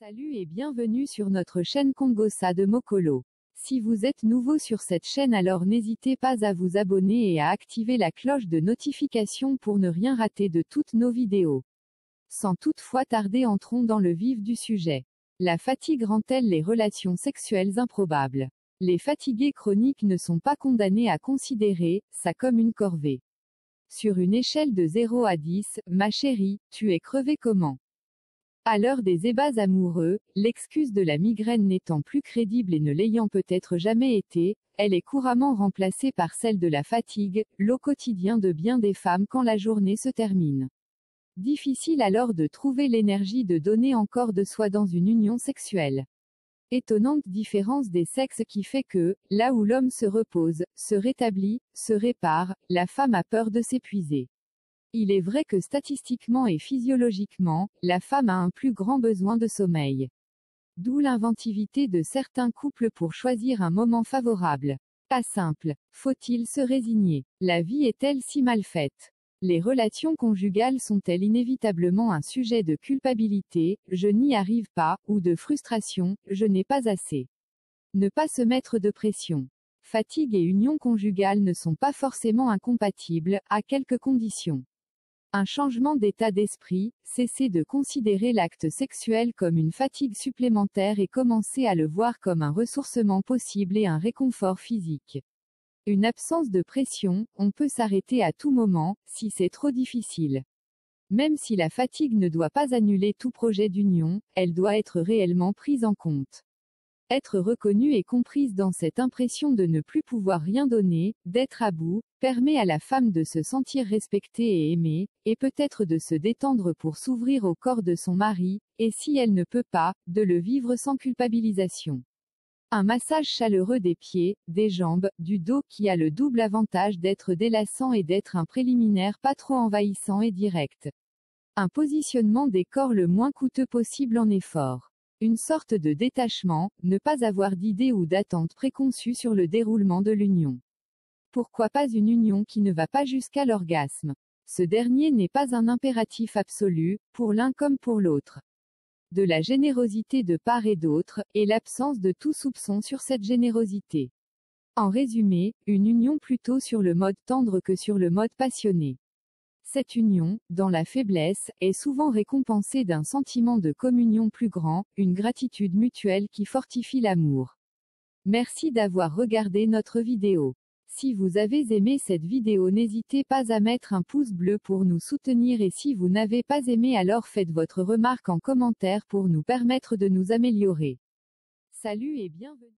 Salut et bienvenue sur notre chaîne Kongosa de Mokolo. Si vous êtes nouveau sur cette chaîne, alors n'hésitez pas à vous abonner et à activer la cloche de notification pour ne rien rater de toutes nos vidéos. Sans toutefois tarder, entrons dans le vif du sujet. La fatigue rend-elle les relations sexuelles improbables? Les fatigués chroniques ne sont pas condamnés à considérer ça comme une corvée. Sur une échelle de 0 à 10, ma chérie, tu es crevée comment? À l'heure des ébats amoureux, l'excuse de la migraine n'étant plus crédible et ne l'ayant peut-être jamais été, elle est couramment remplacée par celle de la fatigue, lot quotidien de bien des femmes quand la journée se termine. Difficile alors de trouver l'énergie de donner encore de soi dans une union sexuelle. Étonnante différence des sexes qui fait que, là où l'homme se repose, se rétablit, se répare, la femme a peur de s'épuiser. Il est vrai que statistiquement et physiologiquement, la femme a un plus grand besoin de sommeil. D'où l'inventivité de certains couples pour choisir un moment favorable. Pas simple. Faut-il se résigner? La vie est-elle si mal faite? Les relations conjugales sont-elles inévitablement un sujet de culpabilité, je n'y arrive pas, ou de frustration, je n'ai pas assez? Ne pas se mettre de pression. Fatigue et union conjugale ne sont pas forcément incompatibles, à quelques conditions. Un changement d'état d'esprit, cesser de considérer l'acte sexuel comme une fatigue supplémentaire et commencer à le voir comme un ressourcement possible et un réconfort physique. Une absence de pression, on peut s'arrêter à tout moment, si c'est trop difficile. Même si la fatigue ne doit pas annuler tout projet d'union, elle doit être réellement prise en compte. Être reconnue et comprise dans cette impression de ne plus pouvoir rien donner, d'être à bout, permet à la femme de se sentir respectée et aimée, et peut-être de se détendre pour s'ouvrir au corps de son mari, et si elle ne peut pas, de le vivre sans culpabilisation. Un massage chaleureux des pieds, des jambes, du dos qui a le double avantage d'être délassant et d'être un préliminaire pas trop envahissant et direct. Un positionnement des corps le moins coûteux possible en effort. Une sorte de détachement, ne pas avoir d'idées ou d'attentes préconçues sur le déroulement de l'union. Pourquoi pas une union qui ne va pas jusqu'à l'orgasme? Ce dernier n'est pas un impératif absolu, pour l'un comme pour l'autre. De la générosité de part et d'autre, et l'absence de tout soupçon sur cette générosité. En résumé, une union plutôt sur le mode tendre que sur le mode passionné. Cette union, dans la faiblesse, est souvent récompensée d'un sentiment de communion plus grand, une gratitude mutuelle qui fortifie l'amour. Merci d'avoir regardé notre vidéo. Si vous avez aimé cette vidéo, n'hésitez pas à mettre un pouce bleu pour nous soutenir, et si vous n'avez pas aimé, alors faites votre remarque en commentaire pour nous permettre de nous améliorer. Salut et bienvenue.